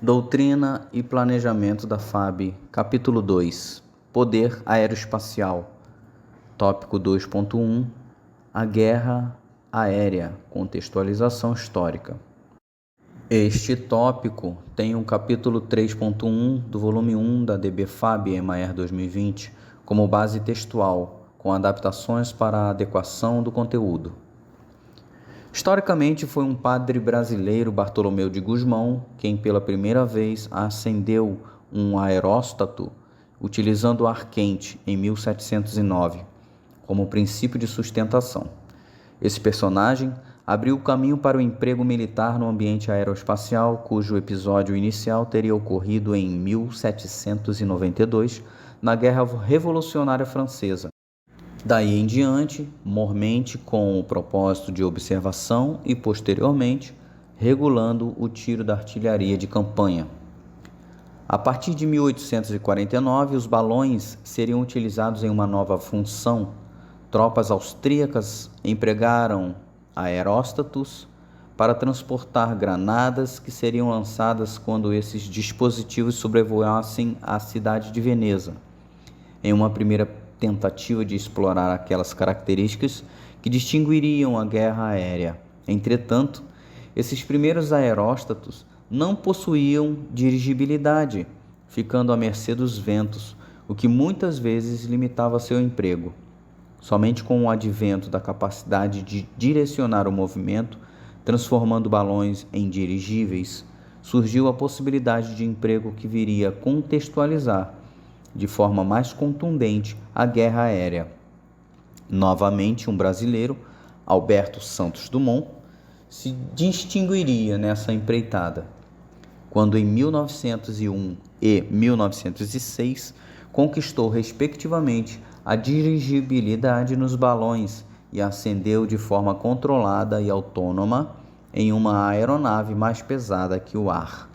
Doutrina e Planejamento da FAB, Capítulo 2, Poder Aeroespacial, Tópico 2.1, A Guerra Aérea, Contextualização Histórica. Este tópico tem o capítulo 3.1 do volume 1 da DB-FAB EMAER 2020 como base textual, com adaptações para a adequação do conteúdo. Historicamente, foi um padre brasileiro, Bartolomeu de Gusmão, quem pela primeira vez acendeu um aeróstato utilizando ar quente em 1709, como princípio de sustentação. Esse personagem abriu o caminho para o emprego militar no ambiente aeroespacial, cujo episódio inicial teria ocorrido em 1792, na Guerra Revolucionária Francesa. Daí em diante, mormente com o propósito de observação e, posteriormente, regulando o tiro da artilharia de campanha. A partir de 1849, os balões seriam utilizados em uma nova função. Tropas austríacas empregaram aeróstatos para transportar granadas que seriam lançadas quando esses dispositivos sobrevoassem a cidade de Veneza, em uma primeira tentativa de explorar aquelas características que distinguiriam a guerra aérea. Entretanto, esses primeiros aeróstatos não possuíam dirigibilidade, ficando à mercê dos ventos, o que muitas vezes limitava seu emprego. Somente com o advento da capacidade de direcionar o movimento, transformando balões em dirigíveis, surgiu a possibilidade de emprego que viria a contextualizar de forma mais contundente a guerra aérea. Novamente, um brasileiro, Alberto Santos Dumont, se distinguiria nessa empreitada, quando em 1901 e 1906 conquistou respectivamente a dirigibilidade nos balões e ascendeu de forma controlada e autônoma em uma aeronave mais pesada que o ar.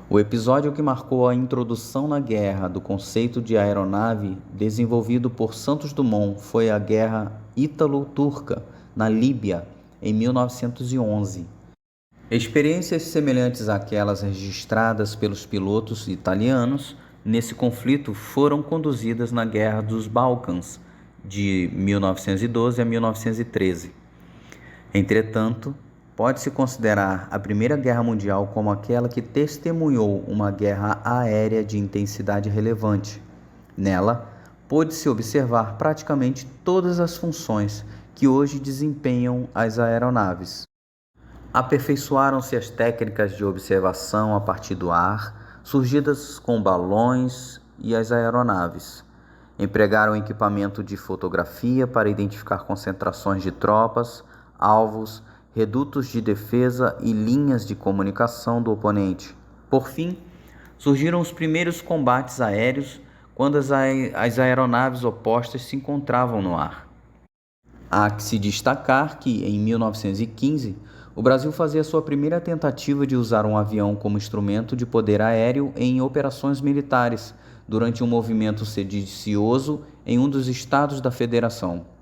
O episódio que marcou a introdução na guerra do conceito de aeronave desenvolvido por Santos Dumont foi a Guerra Ítalo-Turca, na Líbia, em 1911. Experiências semelhantes àquelas registradas pelos pilotos italianos nesse conflito foram conduzidas na Guerra dos Balcãs, de 1912 a 1913. Entretanto, pode-se considerar a Primeira Guerra Mundial como aquela que testemunhou uma guerra aérea de intensidade relevante. Nela, pôde-se observar praticamente todas as funções que hoje desempenham as aeronaves. Aperfeiçoaram-se as técnicas de observação a partir do ar, surgidas com balões e as aeronaves. Empregaram equipamento de fotografia para identificar concentrações de tropas, alvos, redutos de defesa e linhas de comunicação do oponente. Por fim, surgiram os primeiros combates aéreos quando as aeronaves opostas se encontravam no ar. Há que se destacar que, em 1915, o Brasil fazia sua primeira tentativa de usar um avião como instrumento de poder aéreo em operações militares, durante um movimento sedicioso em um dos estados da Federação.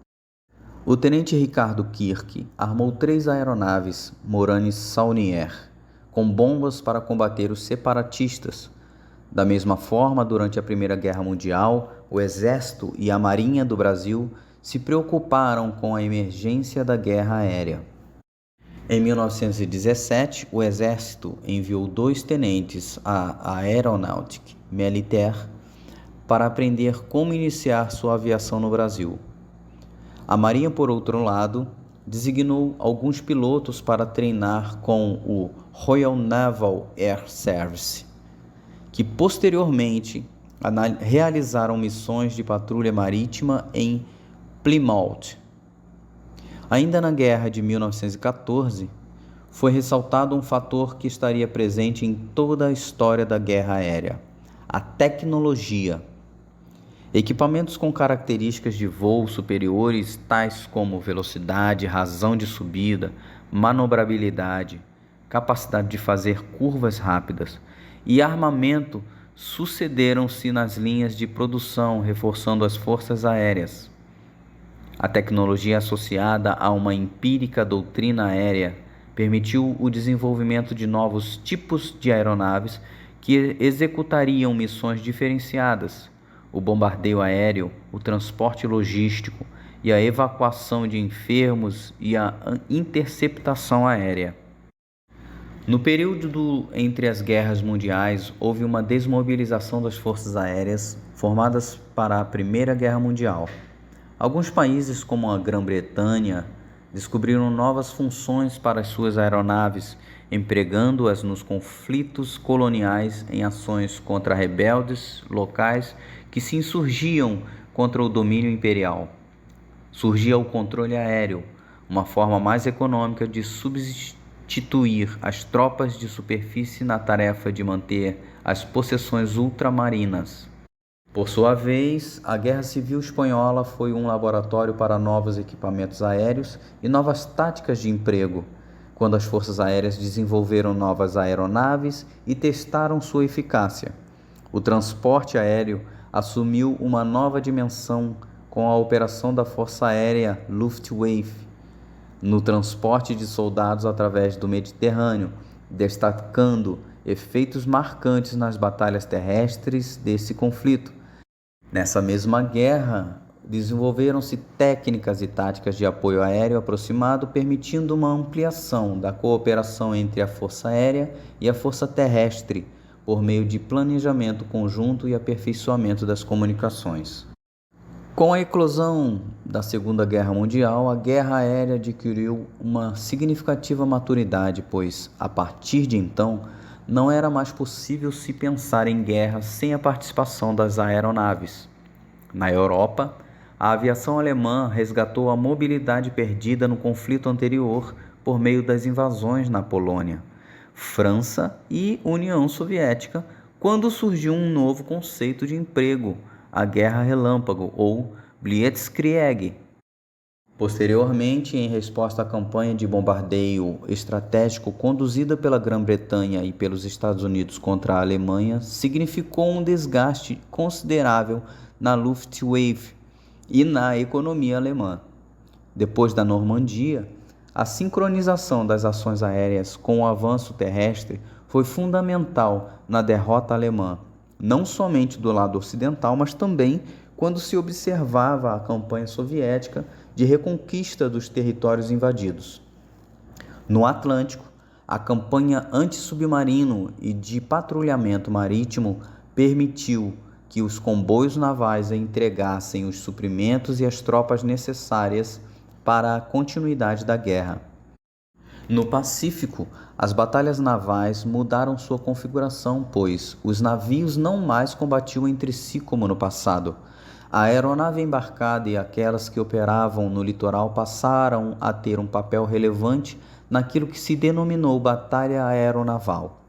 O tenente Ricardo Kirk armou 3 aeronaves Morane-Saulnier com bombas para combater os separatistas. Da mesma forma, durante a Primeira Guerra Mundial, o Exército e a Marinha do Brasil se preocuparam com a emergência da guerra aérea. Em 1917, o Exército enviou 2 tenentes à Aeronautique Militaire para aprender como iniciar sua aviação no Brasil. A Marinha, por outro lado, designou alguns pilotos para treinar com o Royal Naval Air Service, que posteriormente realizaram missões de patrulha marítima em Plymouth. Ainda na guerra de 1914, foi ressaltado um fator que estaria presente em toda a história da guerra aérea: a tecnologia. Equipamentos com características de voo superiores, tais como velocidade, razão de subida, manobrabilidade, capacidade de fazer curvas rápidas e armamento, sucederam-se nas linhas de produção, reforçando as forças aéreas. A tecnologia associada a uma empírica doutrina aérea permitiu o desenvolvimento de novos tipos de aeronaves que executariam missões diferenciadas: o bombardeio aéreo, o transporte logístico e a evacuação de enfermos e a interceptação aérea. No período entre as guerras mundiais, houve uma desmobilização das forças aéreas formadas para a Primeira Guerra Mundial. Alguns países, como a Grã-Bretanha, descobriram novas funções para as suas aeronaves, empregando-as nos conflitos coloniais em ações contra rebeldes locais que se insurgiam contra o domínio imperial. Surgia o controle aéreo, uma forma mais econômica de substituir as tropas de superfície na tarefa de manter as possessões ultramarinas. Por sua vez, a Guerra Civil Espanhola foi um laboratório para novos equipamentos aéreos e novas táticas de emprego, quando as forças aéreas desenvolveram novas aeronaves e testaram sua eficácia. O transporte aéreo assumiu uma nova dimensão com a operação da Força Aérea Luftwaffe no transporte de soldados através do Mediterrâneo, destacando efeitos marcantes nas batalhas terrestres desse conflito. Nessa mesma guerra, desenvolveram-se técnicas e táticas de apoio aéreo aproximado, permitindo uma ampliação da cooperação entre a Força Aérea e a Força Terrestre, por meio de planejamento conjunto e aperfeiçoamento das comunicações. Com a eclosão da Segunda Guerra Mundial, a guerra aérea adquiriu uma significativa maturidade, pois, a partir de então, não era mais possível se pensar em guerra sem a participação das aeronaves. Na Europa, a aviação alemã resgatou a mobilidade perdida no conflito anterior por meio das invasões na Polônia, França e União Soviética, quando surgiu um novo conceito de emprego, a Guerra Relâmpago ou Blitzkrieg. Posteriormente, em resposta à campanha de bombardeio estratégico conduzida pela Grã-Bretanha e pelos Estados Unidos contra a Alemanha, significou um desgaste considerável na Luftwaffe e na economia alemã. Depois da Normandia, a sincronização das ações aéreas com o avanço terrestre foi fundamental na derrota alemã, não somente do lado ocidental, mas também quando se observava a campanha soviética de reconquista dos territórios invadidos. No Atlântico, a campanha antissubmarino e de patrulhamento marítimo permitiu que os comboios navais entregassem os suprimentos e as tropas necessárias para a continuidade da guerra. No Pacífico, as batalhas navais mudaram sua configuração, pois os navios não mais combatiam entre si como no passado. A aeronave embarcada e aquelas que operavam no litoral passaram a ter um papel relevante naquilo que se denominou Batalha Aeronaval.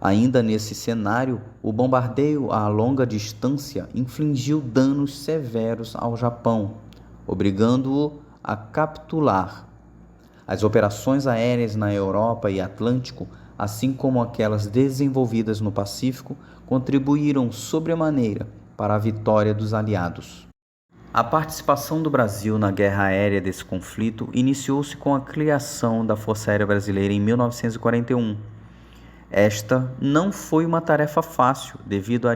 Ainda nesse cenário, o bombardeio a longa distância infligiu danos severos ao Japão, obrigando-o a capitular. As operações aéreas na Europa e Atlântico, assim como aquelas desenvolvidas no Pacífico, contribuíram sobremaneira para a vitória dos aliados. A participação do Brasil na guerra aérea desse conflito iniciou-se com a criação da Força Aérea Brasileira em 1941. Esta não foi uma tarefa fácil, devido a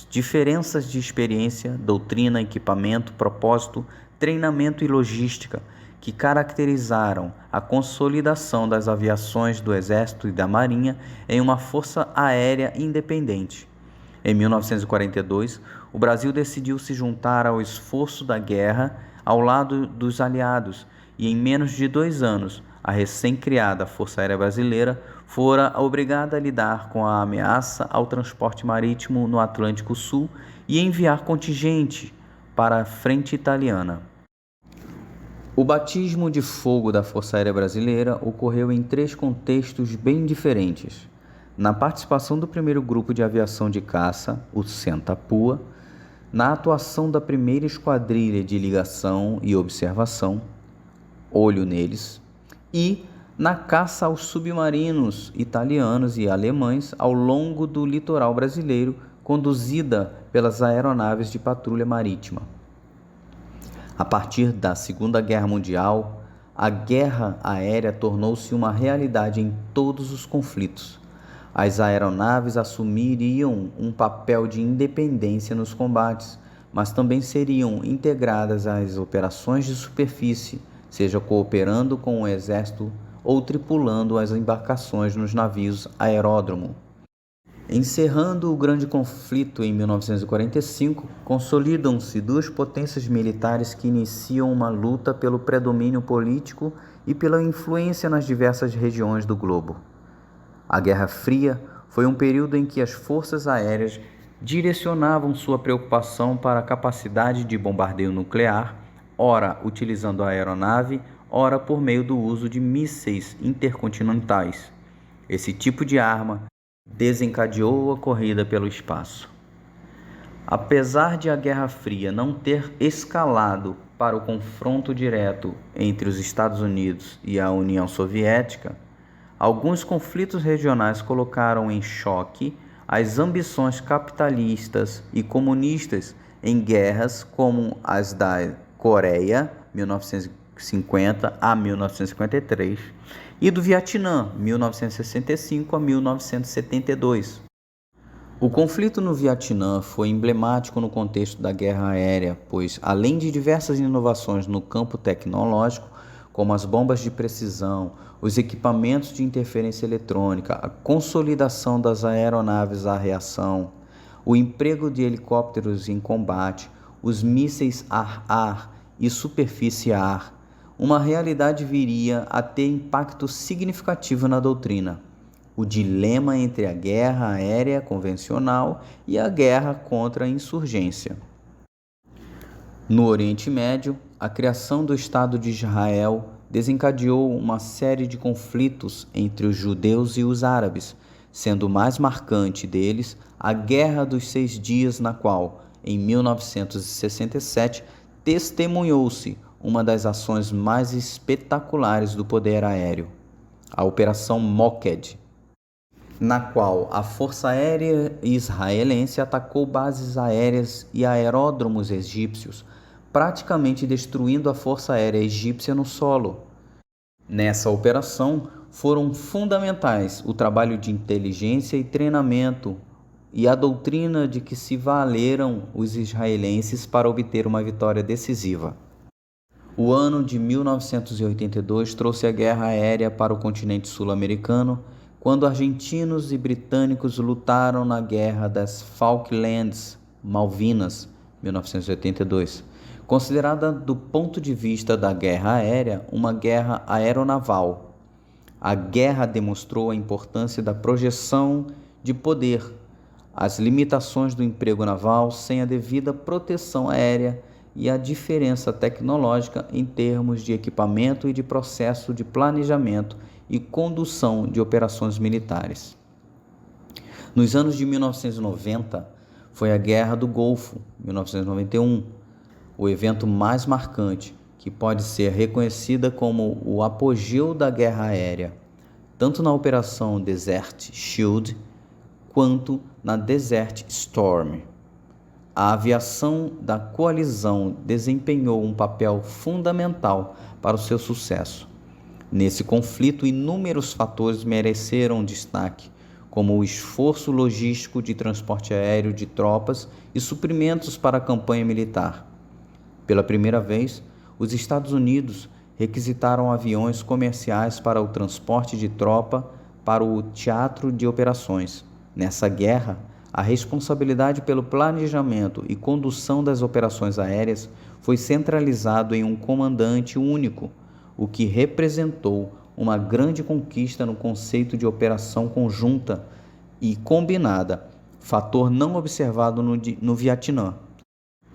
diferenças de experiência, doutrina, equipamento, propósito, treinamento e logística, que caracterizaram a consolidação das aviações do Exército e da Marinha em uma força aérea independente. Em 1942, o Brasil decidiu se juntar ao esforço da guerra ao lado dos aliados e, em menos de 2 anos, a recém-criada Força Aérea Brasileira fora obrigada a lidar com a ameaça ao transporte marítimo no Atlântico Sul e enviar contingente para a frente italiana. O batismo de fogo da Força Aérea Brasileira ocorreu em 3 contextos bem diferentes. Na participação do primeiro grupo de aviação de caça, o Senta-Pua, na atuação da primeira esquadrilha de ligação e observação, olho neles, e na caça aos submarinos italianos e alemães ao longo do litoral brasileiro, conduzida pelas aeronaves de patrulha marítima. A partir da Segunda Guerra Mundial, a guerra aérea tornou-se uma realidade em todos os conflitos. As aeronaves assumiriam um papel de independência nos combates, mas também seriam integradas às operações de superfície, seja cooperando com o exército ou tripulando as embarcações nos navios aeródromo. Encerrando o grande conflito em 1945, consolidam-se duas potências militares que iniciam uma luta pelo predomínio político e pela influência nas diversas regiões do globo. A Guerra Fria foi um período em que as forças aéreas direcionavam sua preocupação para a capacidade de bombardeio nuclear, ora utilizando a aeronave, ora por meio do uso de mísseis intercontinentais. Esse tipo de arma desencadeou a corrida pelo espaço. Apesar de a Guerra Fria não ter escalado para o confronto direto entre os Estados Unidos e a União Soviética, alguns conflitos regionais colocaram em choque as ambições capitalistas e comunistas em guerras como as da Coreia, 1950 a 1953, e do Vietnã, 1965 a 1972. O conflito no Vietnã foi emblemático no contexto da guerra aérea, pois, além de diversas inovações no campo tecnológico, como as bombas de precisão, os equipamentos de interferência eletrônica, a consolidação das aeronaves à reação, o emprego de helicópteros em combate, os mísseis ar-ar e superfície-ar, uma realidade viria a ter impacto significativo na doutrina: o dilema entre a guerra aérea convencional e a guerra contra a insurgência. No Oriente Médio, a criação do Estado de Israel desencadeou uma série de conflitos entre os judeus e os árabes, sendo o mais marcante deles a Guerra dos 6 Dias, na qual, em 1967, testemunhou-se uma das ações mais espetaculares do poder aéreo, a Operação Moked, na qual a Força Aérea Israelense atacou bases aéreas e aeródromos egípcios, praticamente destruindo a Força Aérea Egípcia no solo. Nessa operação foram fundamentais o trabalho de inteligência e treinamento e a doutrina de que se valeram os israelenses para obter uma vitória decisiva. O ano de 1982 trouxe a guerra aérea para o continente sul-americano, quando argentinos e britânicos lutaram na Guerra das Falklands, Malvinas, 1982, considerada do ponto de vista da guerra aérea uma guerra aeronaval. A guerra demonstrou a importância da projeção de poder, as limitações do emprego naval sem a devida proteção aérea e a diferença tecnológica em termos de equipamento e de processo de planejamento e condução de operações militares. Nos anos de 1990, foi a Guerra do Golfo, 1991, o evento mais marcante, que pode ser reconhecida como o apogeu da guerra aérea, tanto na Operação Desert Shield quanto na Desert Storm. A aviação da coalizão desempenhou um papel fundamental para o seu sucesso. Nesse conflito, inúmeros fatores mereceram destaque, como o esforço logístico de transporte aéreo de tropas e suprimentos para a campanha militar. Pela primeira vez, os Estados Unidos requisitaram aviões comerciais para o transporte de tropa para o teatro de operações. Nessa guerra, a responsabilidade pelo planejamento e condução das operações aéreas foi centralizado em um comandante único, o que representou uma grande conquista no conceito de operação conjunta e combinada, fator não observado no Vietnã.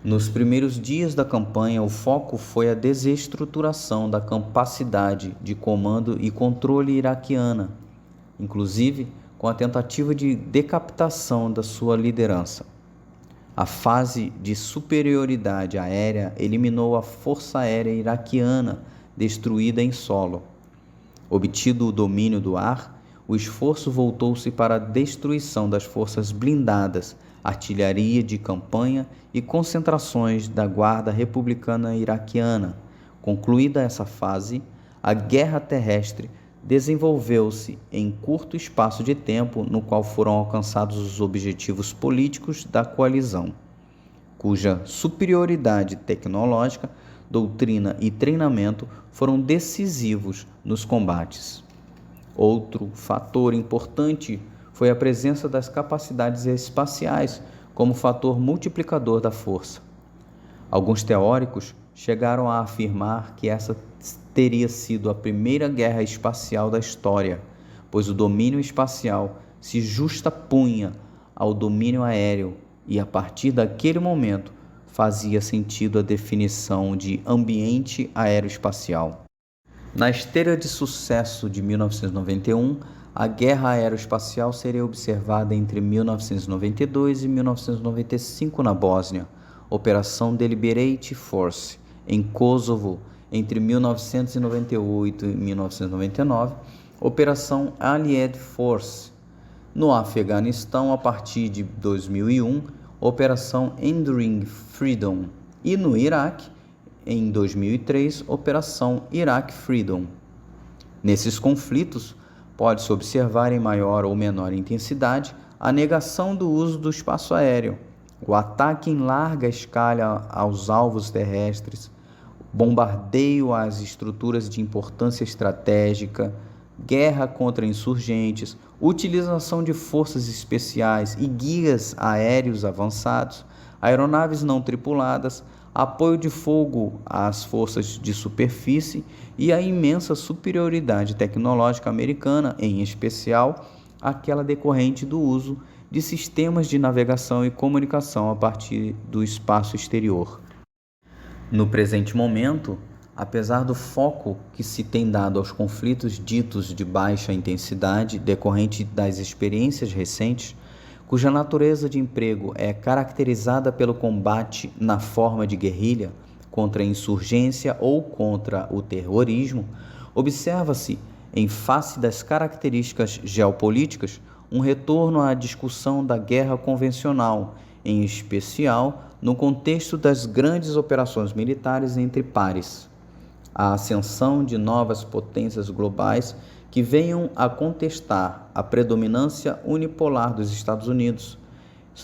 Nos primeiros dias da campanha, o foco foi a desestruturação da capacidade de comando e controle iraquiana, inclusive com a tentativa de decapitação da sua liderança. A fase de superioridade aérea eliminou a força aérea iraquiana destruída em solo. Obtido o domínio do ar, o esforço voltou-se para a destruição das forças blindadas, artilharia de campanha e concentrações da Guarda Republicana Iraquiana. Concluída essa fase, a guerra terrestre desenvolveu-se em curto espaço de tempo no qual foram alcançados os objetivos políticos da coalizão, cuja superioridade tecnológica, doutrina e treinamento foram decisivos nos combates. Outro fator importante foi a presença das capacidades espaciais como fator multiplicador da força. Alguns teóricos chegaram a afirmar que essa teria sido a primeira guerra espacial da história, pois o domínio espacial se justapunha ao domínio aéreo e, a partir daquele momento, fazia sentido a definição de ambiente aeroespacial. Na esteira de sucesso de 1991, a guerra aeroespacial seria observada entre 1992 e 1995 na Bósnia, Operação Deliberate Force, em Kosovo, entre 1998 e 1999, Operação Allied Force, no Afeganistão a partir de 2001, Operação Enduring Freedom, e no Iraque, em 2003, Operação Iraq Freedom. Nesses conflitos, pode-se observar em maior ou menor intensidade a negação do uso do espaço aéreo, o ataque em larga escala aos alvos terrestres, bombardeio às estruturas de importância estratégica, guerra contra insurgentes, utilização de forças especiais e guias aéreos avançados, aeronaves não tripuladas, apoio de fogo às forças de superfície e a imensa superioridade tecnológica americana, em especial aquela decorrente do uso de sistemas de navegação e comunicação a partir do espaço exterior. No presente momento, apesar do foco que se tem dado aos conflitos ditos de baixa intensidade decorrente das experiências recentes, cuja natureza de emprego é caracterizada pelo combate na forma de guerrilha contra a insurgência ou contra o terrorismo, observa-se, em face das características geopolíticas, um retorno à discussão da guerra convencional, em especial no contexto das grandes operações militares entre pares. A ascensão de novas potências globais que venham a contestar a predominância unipolar dos Estados Unidos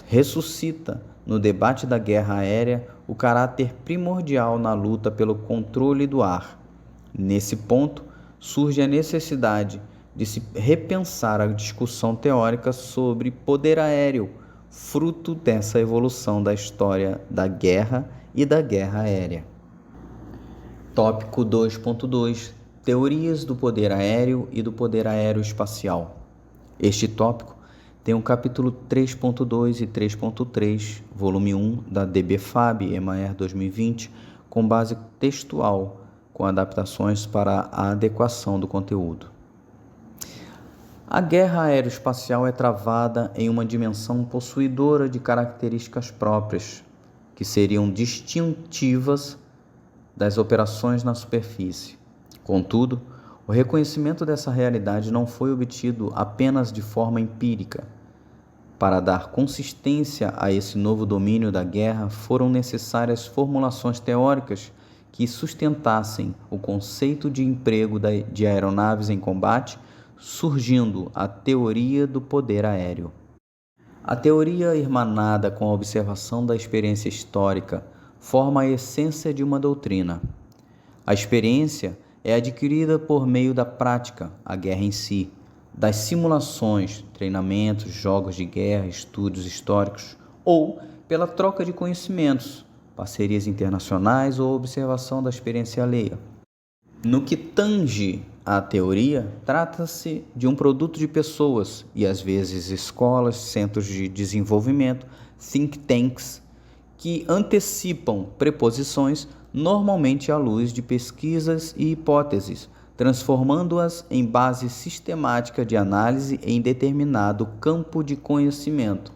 ressuscita, no debate da guerra aérea, o caráter primordial na luta pelo controle do ar. Nesse ponto, surge a necessidade de se repensar a discussão teórica sobre poder aéreo, fruto dessa evolução da história da guerra e da guerra aérea. Tópico 2.2 Teorias do poder aéreo e do poder aeroespacial. Este tópico tem o capítulo 3.2 e 3.3, volume 1 da DBFAB EMAER 2020, com base textual, com adaptações para a adequação do conteúdo. A guerra aeroespacial é travada em uma dimensão possuidora de características próprias, que seriam distintivas das operações na superfície. Contudo, o reconhecimento dessa realidade não foi obtido apenas de forma empírica. Para dar consistência a esse novo domínio da guerra, foram necessárias formulações teóricas que sustentassem o conceito de emprego de aeronaves em combate, surgindo a teoria do poder aéreo. A teoria, irmanada com a observação da experiência histórica, forma a essência de uma doutrina. A experiência é adquirida por meio da prática, a guerra em si, das simulações, treinamentos, jogos de guerra, estudos históricos, ou pela troca de conhecimentos, parcerias internacionais ou observação da experiência alheia. No que tange à teoria, trata-se de um produto de pessoas e, às vezes, escolas, centros de desenvolvimento, think tanks, que antecipam preposições normalmente à luz de pesquisas e hipóteses, transformando-as em base sistemática de análise em determinado campo de conhecimento.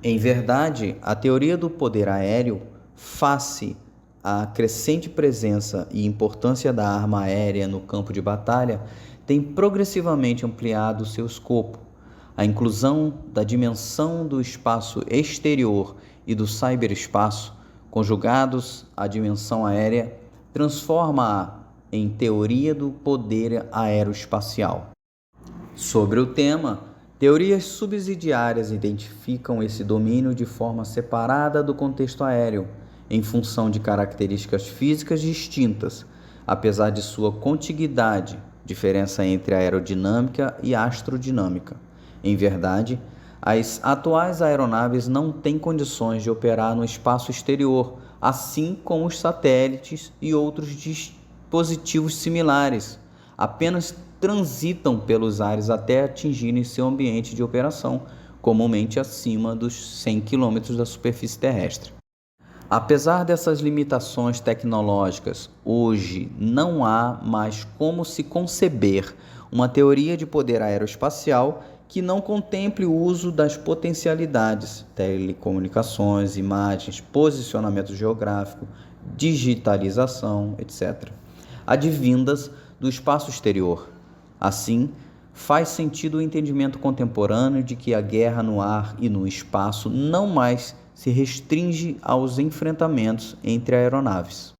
Em verdade, a teoria do poder aéreo, face à crescente presença e importância da arma aérea no campo de batalha, tem progressivamente ampliado seu escopo. A inclusão da dimensão do espaço exterior e do ciberespaço, conjugados à dimensão aérea, transforma-a em Teoria do Poder Aeroespacial. Sobre o tema, teorias subsidiárias identificam esse domínio de forma separada do contexto aéreo, em função de características físicas distintas, apesar de sua contiguidade, diferença entre aerodinâmica e astrodinâmica. Em verdade, as atuais aeronaves não têm condições de operar no espaço exterior, assim como os satélites e outros dispositivos similares. Apenas transitam pelos ares até atingirem seu ambiente de operação, comumente acima dos 100 km da superfície terrestre. Apesar dessas limitações tecnológicas, hoje não há mais como se conceber uma teoria de poder aeroespacial que não contemple o uso das potencialidades, telecomunicações, imagens, posicionamento geográfico, digitalização, etc., advindas do espaço exterior. Assim, faz sentido o entendimento contemporâneo de que a guerra no ar e no espaço não mais se restringe aos enfrentamentos entre aeronaves.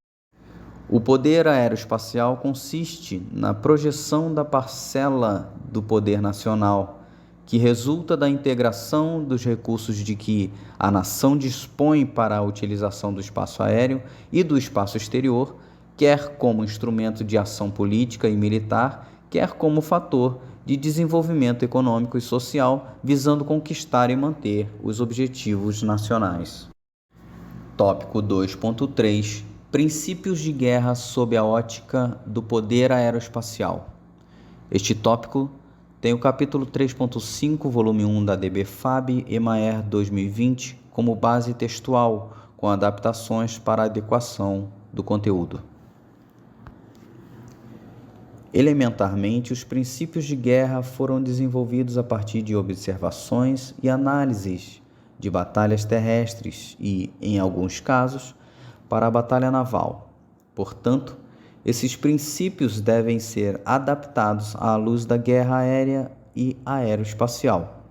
O poder aeroespacial consiste na projeção da parcela do poder nacional, que resulta da integração dos recursos de que a nação dispõe para a utilização do espaço aéreo e do espaço exterior, quer como instrumento de ação política e militar, quer como fator de desenvolvimento econômico e social, visando conquistar e manter os objetivos nacionais. Tópico 2.3 Princípios de guerra sob a ótica do poder aeroespacial. Este tópico tem o capítulo 3.5, volume 1 da DBFAB EMAER 2020 como base textual, com adaptações para adequação do conteúdo. Elementarmente, os princípios de guerra foram desenvolvidos a partir de observações e análises de batalhas terrestres e, em alguns casos, para a batalha naval. Portanto, esses princípios devem ser adaptados à luz da guerra aérea e aeroespacial.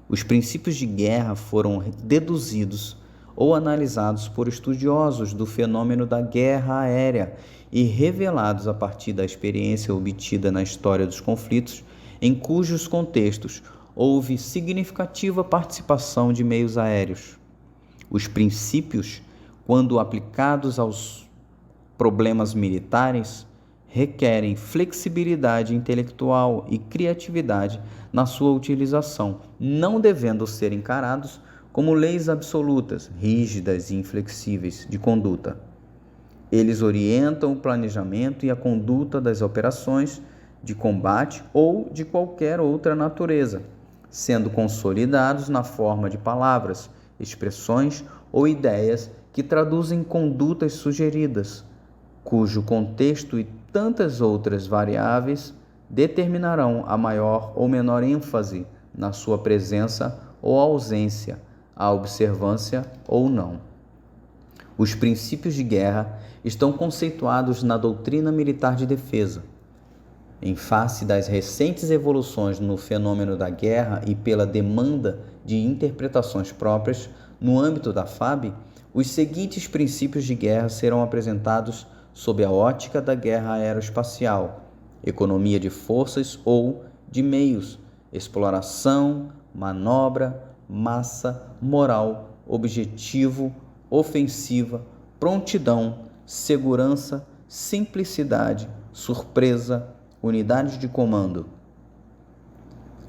Os princípios de guerra foram deduzidos ou analisados por estudiosos do fenômeno da guerra aérea e revelados a partir da experiência obtida na história dos conflitos, em cujos contextos houve significativa participação de meios aéreos. Os princípios, quando aplicados aos problemas militares, requerem flexibilidade intelectual e criatividade na sua utilização, não devendo ser encarados como leis absolutas, rígidas e inflexíveis de conduta. Eles orientam o planejamento e a conduta das operações de combate ou de qualquer outra natureza, sendo consolidados na forma de palavras, expressões ou ideias que traduzem condutas sugeridas, cujo contexto e tantas outras variáveis determinarão a maior ou menor ênfase na sua presença ou ausência, a observância ou não. Os princípios de guerra estão conceituados na doutrina militar de defesa. Em face das recentes evoluções no fenômeno da guerra e pela demanda de interpretações próprias no âmbito da FAB, os seguintes princípios de guerra serão apresentados sob a ótica da guerra aeroespacial: economia de forças ou de meios, exploração, manobra, massa, moral, objetivo, ofensiva, prontidão, segurança, simplicidade, surpresa, unidade de comando.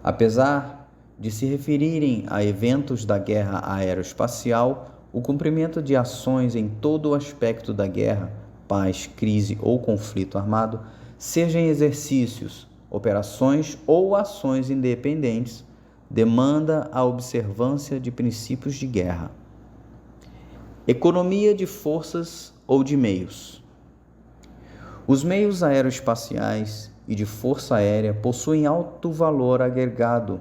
Apesar de se referirem a eventos da guerra aeroespacial, o cumprimento de ações em todo o aspecto da guerra, paz, crise ou conflito armado, seja em exercícios, operações ou ações independentes, demanda a observância de princípios de guerra. Economia de forças ou de meios. Os meios aeroespaciais e de força aérea possuem alto valor agregado,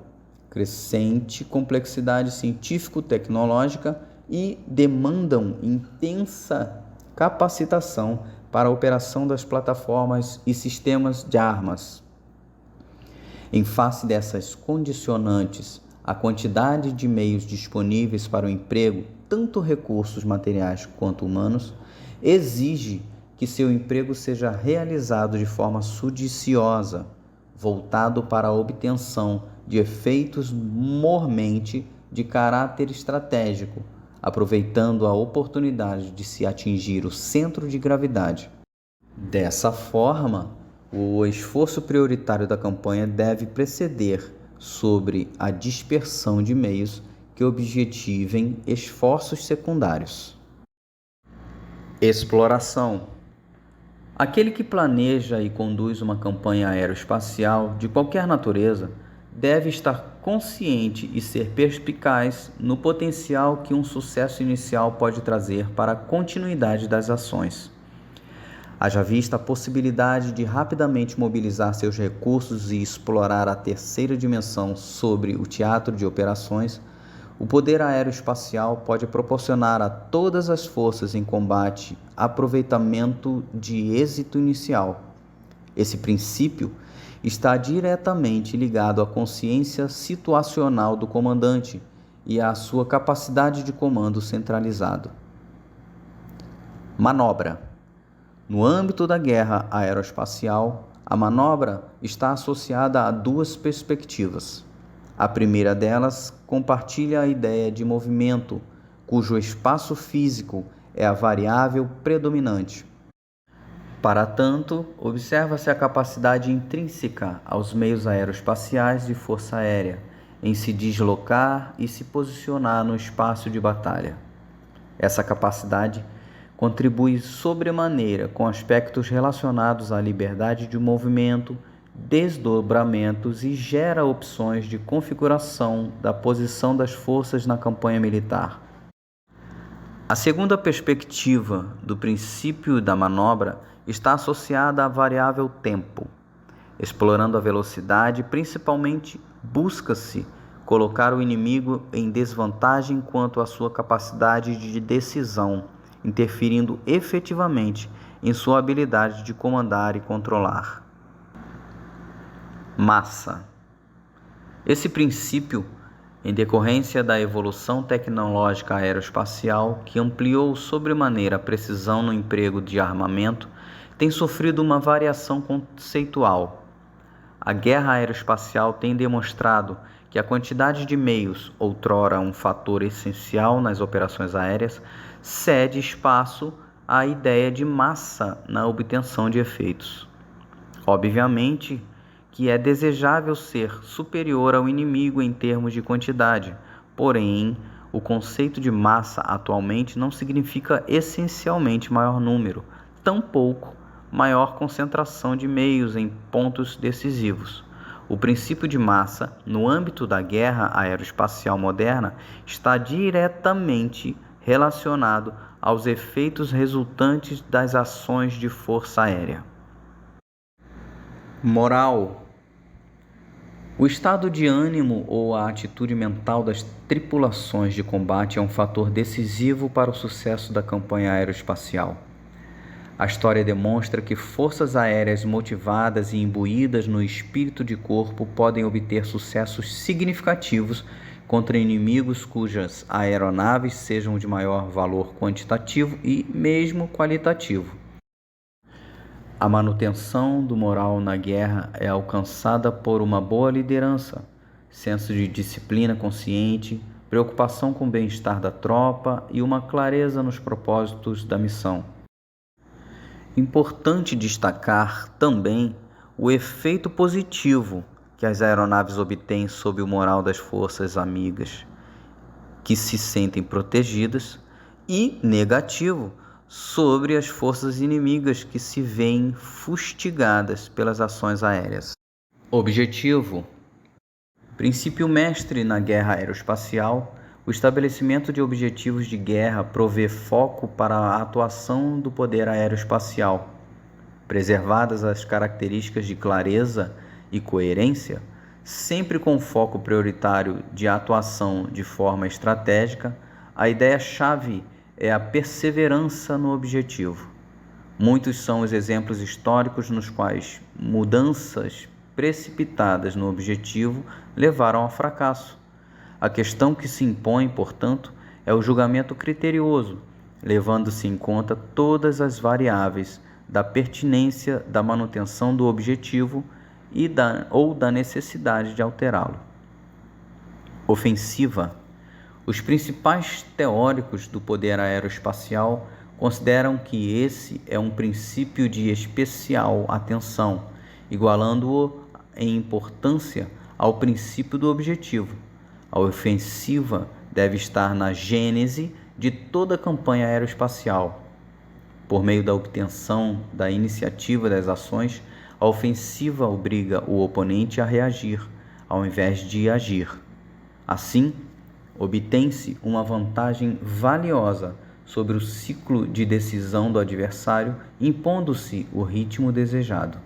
crescente complexidade científico-tecnológica e demandam intensa capacitação para a operação das plataformas e sistemas de armas. Em face dessas condicionantes, a quantidade de meios disponíveis para o emprego, tanto recursos materiais quanto humanos, exige que seu emprego seja realizado de forma judiciosa, voltado para a obtenção de efeitos mormente de caráter estratégico, aproveitando a oportunidade de se atingir o centro de gravidade. Dessa forma, o esforço prioritário da campanha deve preceder sobre a dispersão de meios que objetivem esforços secundários. Exploração. Aquele que planeja e conduz uma campanha aeroespacial de qualquer natureza deve estar consciente e ser perspicaz no potencial que um sucesso inicial pode trazer para a continuidade das ações. Haja vista a possibilidade de rapidamente mobilizar seus recursos e explorar a terceira dimensão sobre o teatro de operações, o poder aeroespacial pode proporcionar a todas as forças em combate aproveitamento de êxito inicial. Esse princípio está diretamente ligado à consciência situacional do comandante e à sua capacidade de comando centralizado. Manobra. No âmbito da guerra aeroespacial, a manobra está associada a duas perspectivas. A primeira delas compartilha a ideia de movimento, cujo espaço físico é a variável predominante. Para tanto, observa-se a capacidade intrínseca aos meios aeroespaciais de força aérea em se deslocar e se posicionar no espaço de batalha. Essa capacidade contribui sobremaneira com aspectos relacionados à liberdade de movimento, desdobramentos e gera opções de configuração da posição das forças na campanha militar. A segunda perspectiva do princípio da manobra está associada à variável tempo. Explorando a velocidade, principalmente, busca-se colocar o inimigo em desvantagem quanto à sua capacidade de decisão, interferindo efetivamente em sua habilidade de comandar e controlar. Massa. Esse princípio, em decorrência da evolução tecnológica aeroespacial que ampliou sobremaneira a precisão no emprego de armamento, tem sofrido uma variação conceitual. A guerra aeroespacial tem demonstrado que a quantidade de meios, outrora um fator essencial nas operações aéreas, cede espaço à ideia de massa na obtenção de efeitos. Obviamente que é desejável ser superior ao inimigo em termos de quantidade, porém, o conceito de massa atualmente não significa essencialmente maior número, tampouco maior concentração de meios em pontos decisivos. O princípio de massa, no âmbito da guerra aeroespacial moderna, está diretamente relacionado aos efeitos resultantes das ações de força aérea. Moral. O estado de ânimo ou a atitude mental das tripulações de combate é um fator decisivo para o sucesso da campanha aeroespacial. A história demonstra que forças aéreas motivadas e imbuídas no espírito de corpo podem obter sucessos significativos contra inimigos cujas aeronaves sejam de maior valor quantitativo e mesmo qualitativo. A manutenção do moral na guerra é alcançada por uma boa liderança, senso de disciplina consciente, preocupação com o bem-estar da tropa e uma clareza nos propósitos da missão. Importante destacar também o efeito positivo que as aeronaves obtêm sobre o moral das forças amigas, que se sentem protegidas, e negativo sobre as forças inimigas que se veem fustigadas pelas ações aéreas. Objetivo. Princípio mestre na guerra aeroespacial, o estabelecimento de objetivos de guerra provê foco para a atuação do poder aeroespacial. Preservadas as características de clareza e coerência, sempre com foco prioritário de atuação de forma estratégica, a ideia-chave é a perseverança no objetivo. Muitos são os exemplos históricos nos quais mudanças precipitadas no objetivo levaram ao fracasso. A questão que se impõe, portanto, é o julgamento criterioso, levando-se em conta todas as variáveis da pertinência da manutenção do objetivo ou da necessidade de alterá-lo. Ofensiva. Os principais teóricos do poder aeroespacial consideram que esse é um princípio de especial atenção, igualando-o em importância ao princípio do objetivo. A ofensiva deve estar na gênese de toda campanha aeroespacial. Por meio da obtenção da iniciativa das ações, a ofensiva obriga o oponente a reagir, ao invés de agir. Assim, obtém-se uma vantagem valiosa sobre o ciclo de decisão do adversário, impondo-se o ritmo desejado.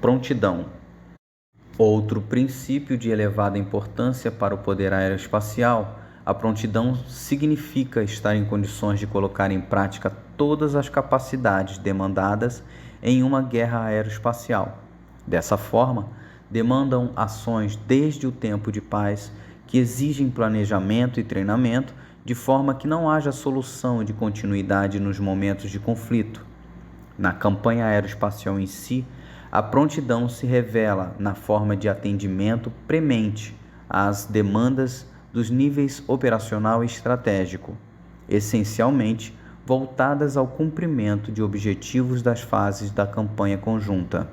Prontidão. Outro princípio de elevada importância para o poder aeroespacial, a prontidão significa estar em condições de colocar em prática todas as capacidades demandadas em uma guerra aeroespacial. Dessa forma, demandam ações desde o tempo de paz que exigem planejamento e treinamento, de forma que não haja solução de continuidade nos momentos de conflito. Na campanha aeroespacial em si, a prontidão se revela na forma de atendimento premente às demandas dos níveis operacional e estratégico, essencialmente voltadas ao cumprimento de objetivos das fases da campanha conjunta.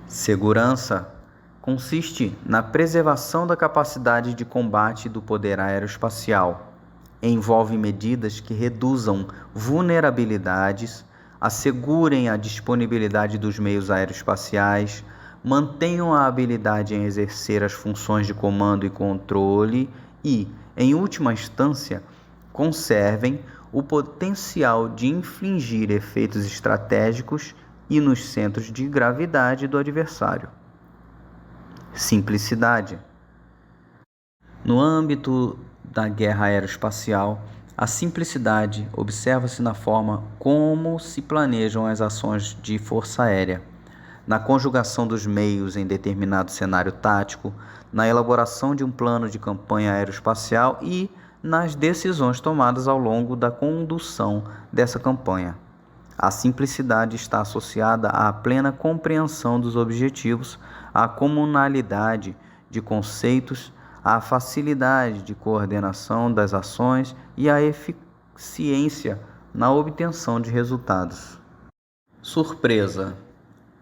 Segurança consiste na preservação da capacidade de combate do poder aeroespacial. Envolve medidas que reduzam vulnerabilidades, assegurem a disponibilidade dos meios aeroespaciais, mantenham a habilidade em exercer as funções de comando e controle e, em última instância, conservem o potencial de infligir efeitos estratégicos e nos centros de gravidade do adversário. Simplicidade. No âmbito da guerra aeroespacial, a simplicidade observa-se na forma como se planejam as ações de força aérea, na conjugação dos meios em determinado cenário tático, na elaboração de um plano de campanha aeroespacial e nas decisões tomadas ao longo da condução dessa campanha. A simplicidade está associada à plena compreensão dos objetivos, à comunalidade de conceitos, à facilidade de coordenação das ações e à eficiência na obtenção de resultados. Surpresa.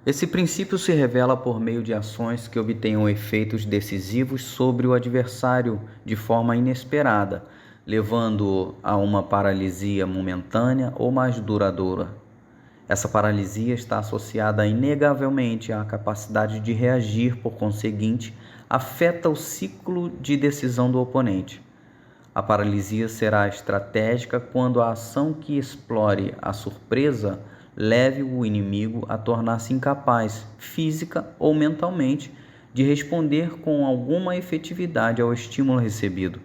Esse princípio se revela por meio de ações que obtenham efeitos decisivos sobre o adversário de forma inesperada, levando-o a uma paralisia momentânea ou mais duradoura. Essa paralisia está associada inegavelmente à capacidade de reagir, por conseguinte, afeta o ciclo de decisão do oponente. A paralisia será estratégica quando a ação que explore a surpresa leve o inimigo a tornar-se incapaz, física ou mentalmente, de responder com alguma efetividade ao estímulo recebido.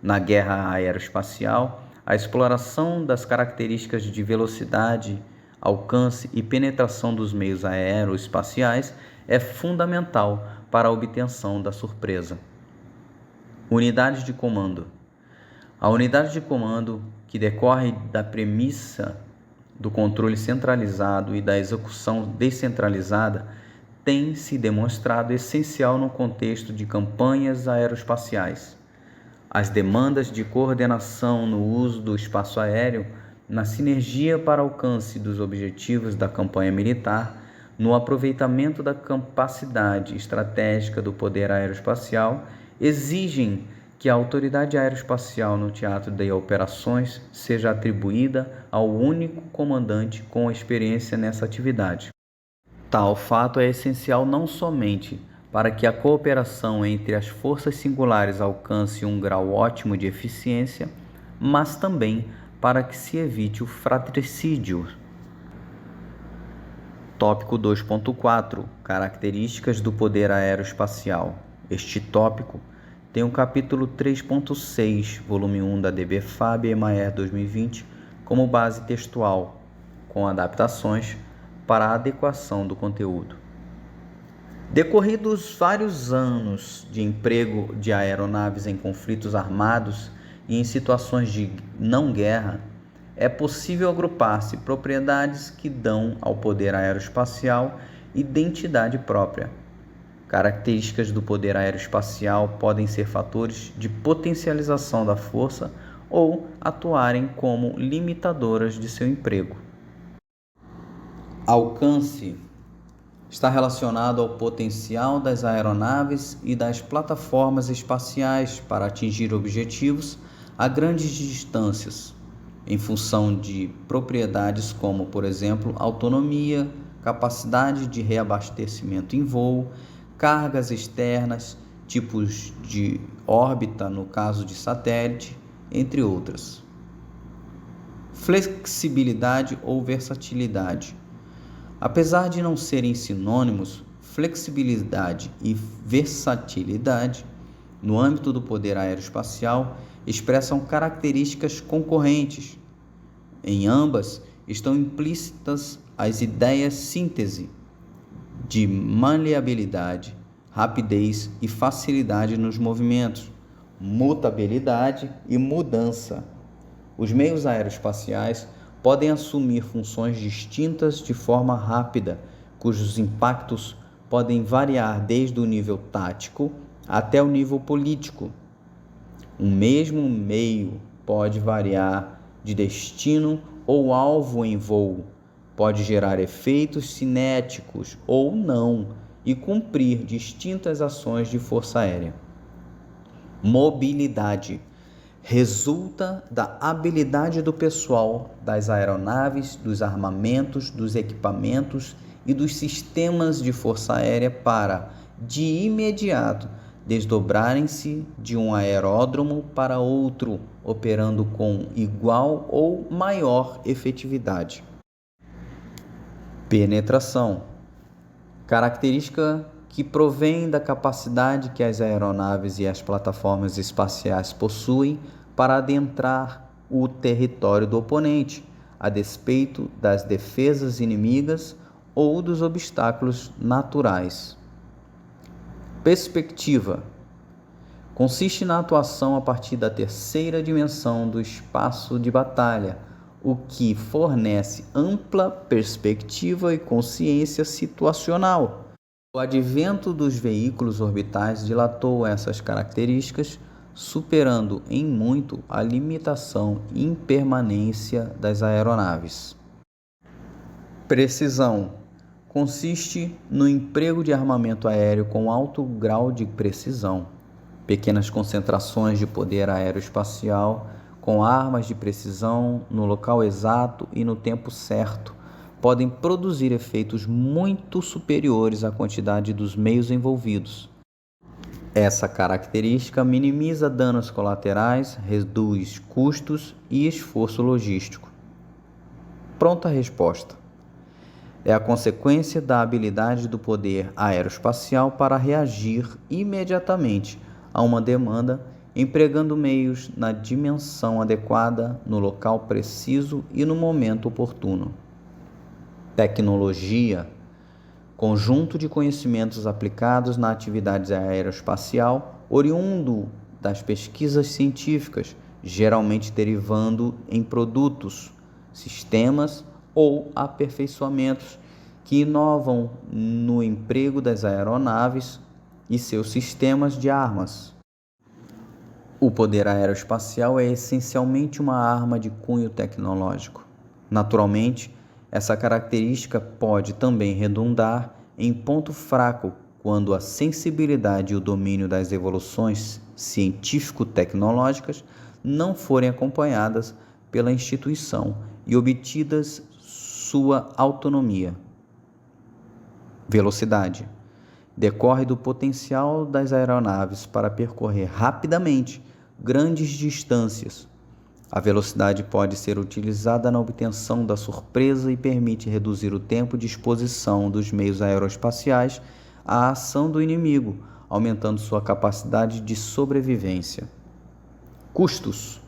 Na guerra aeroespacial, a exploração das características de velocidade, alcance e penetração dos meios aeroespaciais é fundamental para a obtenção da surpresa. Unidade de comando. A unidade de comando, que decorre da premissa do controle centralizado e da execução descentralizada, tem se demonstrado essencial no contexto de campanhas aeroespaciais. As demandas de coordenação no uso do espaço aéreo, na sinergia para alcance dos objetivos da campanha militar, no aproveitamento da capacidade estratégica do poder aeroespacial, exigem que a autoridade aeroespacial no teatro de operações seja atribuída ao único comandante com experiência nessa atividade. Tal fato é essencial não somente para que a cooperação entre as forças singulares alcance um grau ótimo de eficiência, mas também para que se evite o fratricídio. Tópico 2.4 – Características do poder aeroespacial. Este tópico tem o capítulo 3.6, volume 1 da DB-FAB Emaer 2020, como base textual, com adaptações para a adequação do conteúdo. Decorridos vários anos de emprego de aeronaves em conflitos armados e em situações de não guerra, é possível agrupar-se propriedades que dão ao poder aeroespacial identidade própria. Características do poder aeroespacial podem ser fatores de potencialização da força ou atuarem como limitadoras de seu emprego. Alcance está relacionado ao potencial das aeronaves e das plataformas espaciais para atingir objetivos a grandes distâncias, em função de propriedades como, por exemplo, autonomia, capacidade de reabastecimento em voo, cargas externas, tipos de órbita no caso de satélite, entre outras. Flexibilidade ou versatilidade. Apesar de não serem sinônimos, flexibilidade e versatilidade, no âmbito do poder aeroespacial, expressam características concorrentes. Em ambas estão implícitas as ideias síntese de maleabilidade, rapidez e facilidade nos movimentos, mutabilidade e mudança. Os meios aeroespaciais podem assumir funções distintas de forma rápida, cujos impactos podem variar desde o nível tático até o nível político. Um mesmo meio pode variar de destino ou alvo em voo, pode gerar efeitos cinéticos ou não e cumprir distintas ações de força aérea. Mobilidade resulta da habilidade do pessoal, das aeronaves, dos armamentos, dos equipamentos e dos sistemas de força aérea para, de imediato, desdobrarem-se de um aeródromo para outro, operando com igual ou maior efetividade. Penetração. Característica que provém da capacidade que as aeronaves e as plataformas espaciais possuem para adentrar o território do oponente, a despeito das defesas inimigas ou dos obstáculos naturais. Perspectiva. Consiste na atuação a partir da terceira dimensão do espaço de batalha, o que fornece ampla perspectiva e consciência situacional. O advento dos veículos orbitais dilatou essas características, superando em muito a limitação e impermanência das aeronaves. Precisão. Consiste no emprego de armamento aéreo com alto grau de precisão. Pequenas concentrações de poder aeroespacial com armas de precisão no local exato e no tempo certo podem produzir efeitos muito superiores à quantidade dos meios envolvidos. Essa característica minimiza danos colaterais, reduz custos e esforço logístico. Pronta resposta. É a consequência da habilidade do poder aeroespacial para reagir imediatamente a uma demanda, empregando meios na dimensão adequada, no local preciso e no momento oportuno. Tecnologia, conjunto de conhecimentos aplicados na atividade aeroespacial, oriundo das pesquisas científicas, geralmente derivando em produtos, sistemas ou aperfeiçoamentos que inovam no emprego das aeronaves e seus sistemas de armas. O poder aeroespacial é essencialmente uma arma de cunho tecnológico. Naturalmente, essa característica pode também redundar em ponto fraco quando a sensibilidade e o domínio das evoluções científico-tecnológicas não forem acompanhadas pela instituição e obtidas sua autonomia. Velocidade. Decorre do potencial das aeronaves para percorrer rapidamente grandes distâncias. A velocidade pode ser utilizada na obtenção da surpresa e permite reduzir o tempo de exposição dos meios aeroespaciais à ação do inimigo, aumentando sua capacidade de sobrevivência. Custos.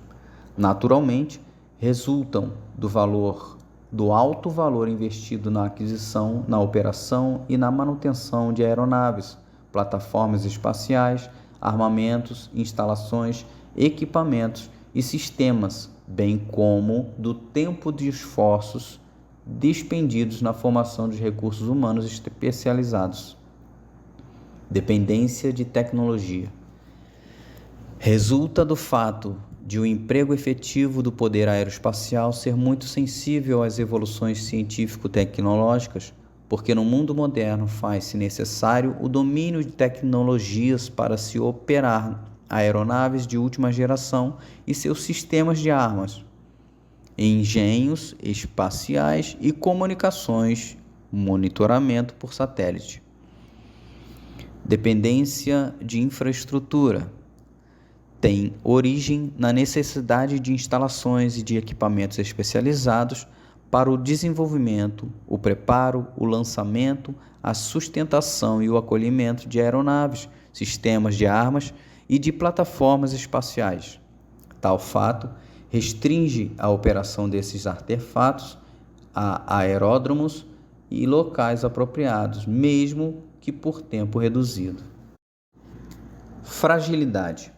Naturalmente, resultam do alto valor investido na aquisição, na operação e na manutenção de aeronaves, plataformas espaciais, armamentos, instalações, equipamentos e sistemas bem como do tempo de esforços despendidos na formação de recursos humanos especializados. Dependência de tecnologia. Resulta do fato de o emprego efetivo do poder aeroespacial ser muito sensível às evoluções científico-tecnológicas, porque no mundo moderno faz-se necessário o domínio de tecnologias para se operar aeronaves de última geração e seus sistemas de armas, engenhos espaciais e comunicações, monitoramento por satélite. Dependência de infraestrutura. Tem origem na necessidade de instalações e de equipamentos especializados para o desenvolvimento, o preparo, o lançamento, a sustentação e o acolhimento de aeronaves, sistemas de armas e de plataformas espaciais. Tal fato restringe a operação desses artefatos a aeródromos e locais apropriados, mesmo que por tempo reduzido. Fragilidade.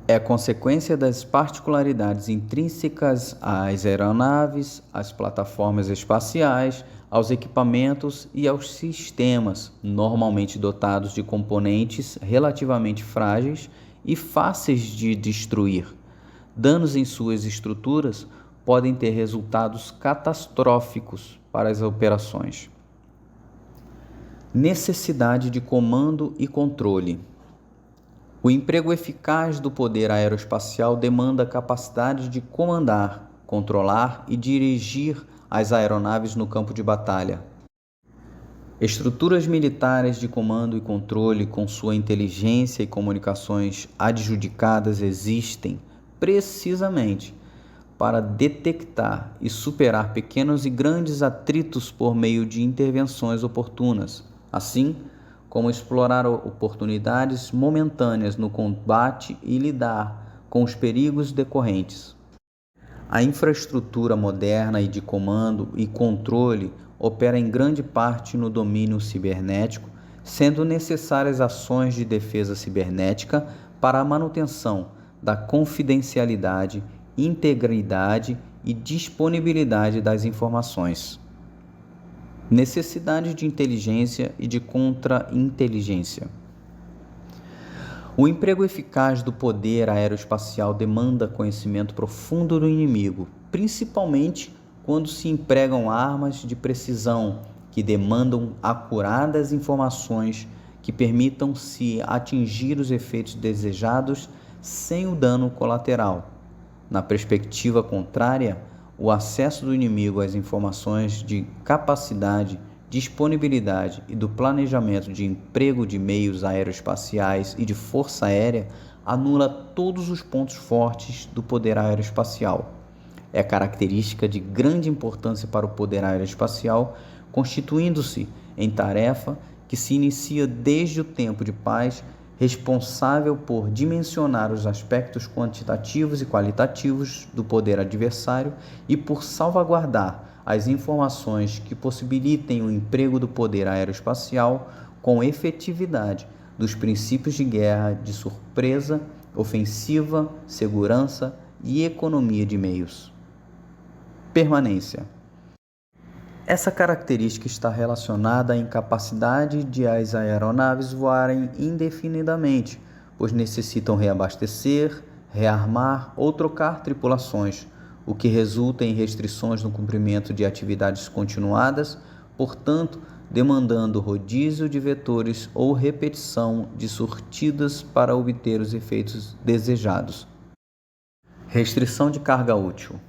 É consequência das particularidades intrínsecas às aeronaves, às plataformas espaciais, aos equipamentos e aos sistemas, normalmente dotados de componentes relativamente frágeis e fáceis de destruir. Danos em suas estruturas podem ter resultados catastróficos para as operações. Necessidade de comando e controle. O emprego eficaz do poder aeroespacial demanda a capacidade de comandar, controlar e dirigir as aeronaves no campo de batalha. Estruturas militares de comando e controle com sua inteligência e comunicações adjudicadas existem precisamente para detectar e superar pequenos e grandes atritos por meio de intervenções oportunas, assim como explorar oportunidades momentâneas no combate e lidar com os perigos decorrentes. A infraestrutura moderna e de comando e controle opera em grande parte no domínio cibernético, sendo necessárias ações de defesa cibernética para a manutenção da confidencialidade, integridade e disponibilidade das informações. Necessidade de inteligência e de contra-inteligência. O emprego eficaz do poder aeroespacial demanda conhecimento profundo do inimigo, principalmente quando se empregam armas de precisão que demandam acuradas informações que permitam-se atingir os efeitos desejados sem o dano colateral. Na perspectiva contrária, o acesso do inimigo às informações de capacidade, disponibilidade e do planejamento de emprego de meios aeroespaciais e de força aérea anula todos os pontos fortes do poder aeroespacial. É característica de grande importância para o poder aeroespacial, constituindo-se em tarefa que se inicia desde o tempo de paz, responsável por dimensionar os aspectos quantitativos e qualitativos do poder adversário e por salvaguardar as informações que possibilitem o emprego do poder aeroespacial com efetividade dos princípios de guerra de surpresa, ofensiva, segurança e economia de meios. Permanência. Essa característica está relacionada à incapacidade de as aeronaves voarem indefinidamente, pois necessitam reabastecer, rearmar ou trocar tripulações, o que resulta em restrições no cumprimento de atividades continuadas, portanto, demandando rodízio de vetores ou repetição de sortidas para obter os efeitos desejados. Restrição de carga útil.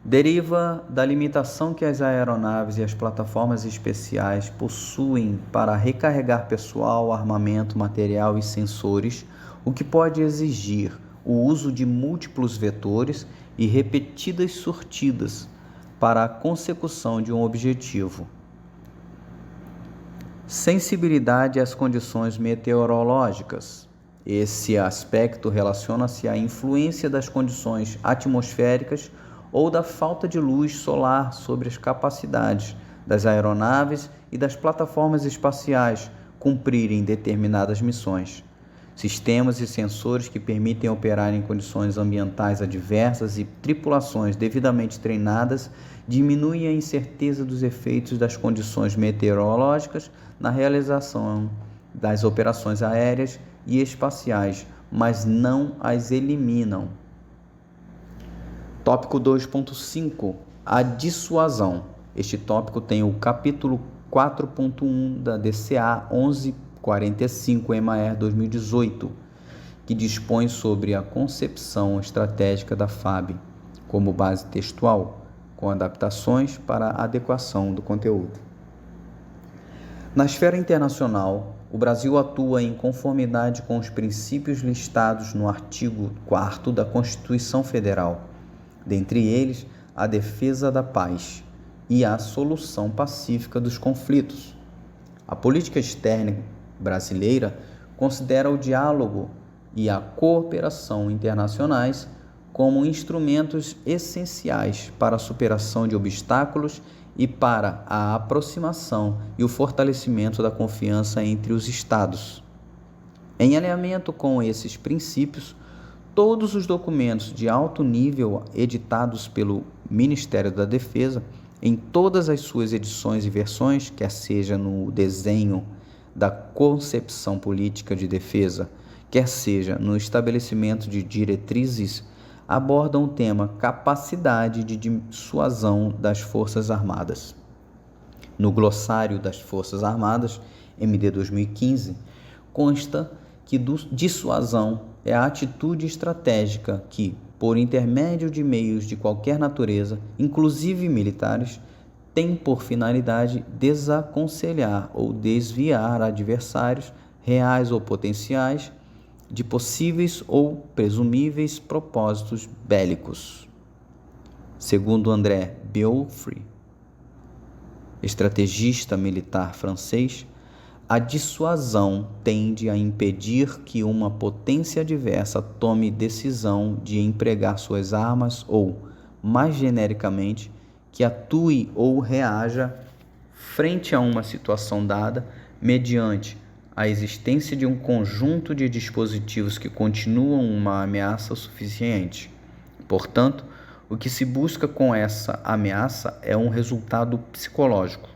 Deriva da limitação que as aeronaves e as plataformas especiais possuem para recarregar pessoal, armamento, material e sensores, o que pode exigir o uso de múltiplos vetores e repetidas sortidas para a consecução de um objetivo. Sensibilidade às condições meteorológicas. Esse aspecto relaciona-se à influência das condições atmosféricas ou da falta de luz solar sobre as capacidades das aeronaves e das plataformas espaciais cumprirem determinadas missões. sistemas e sensores que permitem operar em condições ambientais adversas e tripulações devidamente treinadas diminuem a incerteza dos efeitos das condições meteorológicas na realização das operações aéreas e espaciais, mas não as eliminam. Tópico 2.5. A dissuasão. Este tópico tem o capítulo 4.1 da DCA 1145-EMAER 2018, que dispõe sobre a concepção estratégica da FAB como base textual, com adaptações para a adequação do conteúdo. Na esfera internacional, o Brasil atua em conformidade com os princípios listados no artigo 4º da Constituição Federal, dentre eles a defesa da paz e a solução pacífica dos conflitos. A política externa brasileira considera o diálogo e a cooperação internacionais como instrumentos essenciais para a superação de obstáculos e para a aproximação e o fortalecimento da confiança entre os Estados. Em alinhamento com esses princípios, todos os documentos de alto nível editados pelo Ministério da Defesa, em todas as suas edições e versões, quer seja no desenho da concepção política de defesa, quer seja no estabelecimento de diretrizes, abordam o tema capacidade de dissuasão das Forças Armadas. No glossário das Forças Armadas, MD 2015, consta que dissuasão é a atitude estratégica que, por intermédio de meios de qualquer natureza, inclusive militares, tem por finalidade desaconselhar ou desviar adversários, reais ou potenciais, de possíveis ou presumíveis propósitos bélicos. Segundo André Beaufry, estrategista militar francês, a dissuasão tende a impedir que uma potência adversa tome decisão de empregar suas armas ou, mais genericamente, que atue ou reaja frente a uma situação dada mediante a existência de um conjunto de dispositivos que continuam uma ameaça suficiente. Portanto, o que se busca com essa ameaça é um resultado psicológico.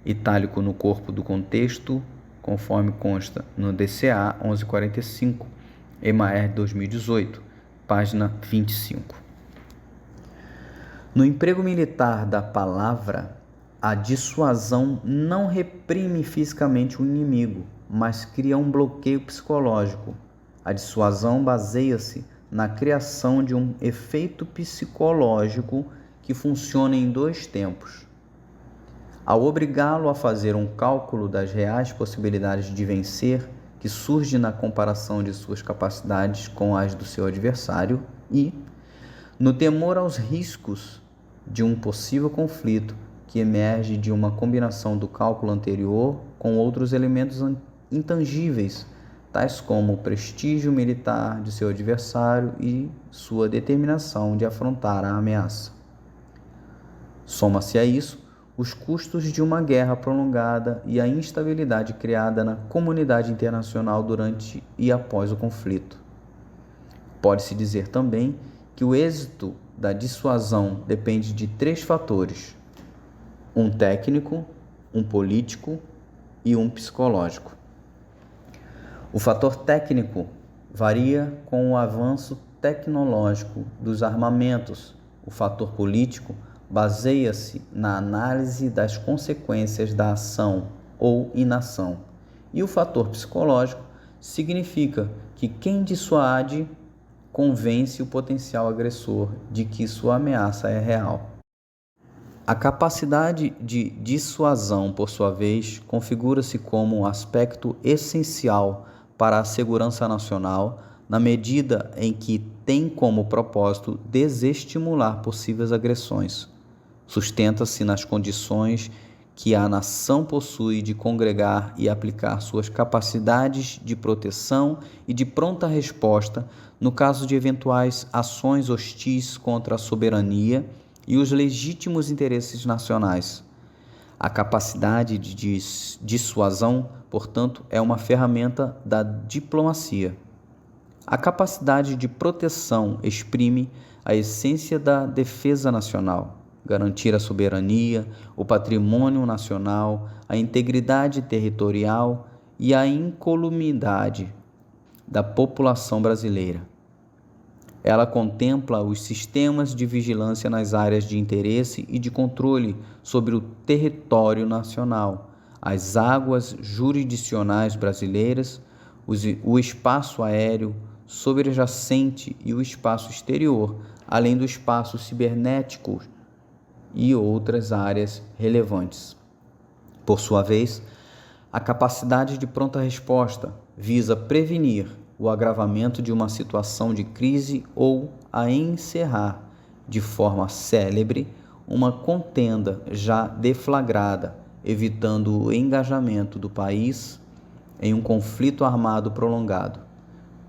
Itálico no corpo do contexto, conforme consta no DCA 1145, EMAER 2018, página 25. No emprego militar da palavra, a dissuasão não reprime fisicamente o inimigo, mas cria um bloqueio psicológico. A dissuasão baseia-se na criação de um efeito psicológico que funciona em dois tempos. Ao obrigá-lo a fazer um cálculo das reais possibilidades de vencer, que surge na comparação de suas capacidades com as do seu adversário, e, no temor aos riscos de um possível conflito que emerge de uma combinação do cálculo anterior com outros elementos intangíveis, tais como o prestígio militar de seu adversário e sua determinação de afrontar a ameaça. Soma-se a isso os custos de uma guerra prolongada e a instabilidade criada na comunidade internacional durante e após o conflito. Pode-se dizer também que o êxito da dissuasão depende de três fatores: um técnico, um político e um psicológico. O fator técnico varia com o avanço tecnológico dos armamentos. O fator político baseia-se na análise das consequências da ação ou inação. E o fator psicológico significa que quem dissuade convence o potencial agressor de que sua ameaça é real. A capacidade de dissuasão, por sua vez, configura-se como um aspecto essencial para a segurança nacional, na medida em que tem como propósito desestimular possíveis agressões. Sustenta-se nas condições que a nação possui de congregar e aplicar suas capacidades de proteção e de pronta resposta no caso de eventuais ações hostis contra a soberania e os legítimos interesses nacionais. A capacidade de dissuasão portanto, é uma ferramenta da diplomacia. A capacidade de proteção exprime a essência da defesa nacional, garantir a soberania, o patrimônio nacional, a integridade territorial e a incolumidade da população brasileira. Ela contempla os sistemas de vigilância nas áreas de interesse e de controle sobre o território nacional, as águas jurisdicionais brasileiras, o espaço aéreo sobrejacente e o espaço exterior, além do espaço cibernético e outras áreas relevantes. Por sua vez, a capacidade de pronta resposta visa prevenir o agravamento de uma situação de crise ou a encerrar de forma célere uma contenda já deflagrada, evitando o engajamento do país em um conflito armado prolongado.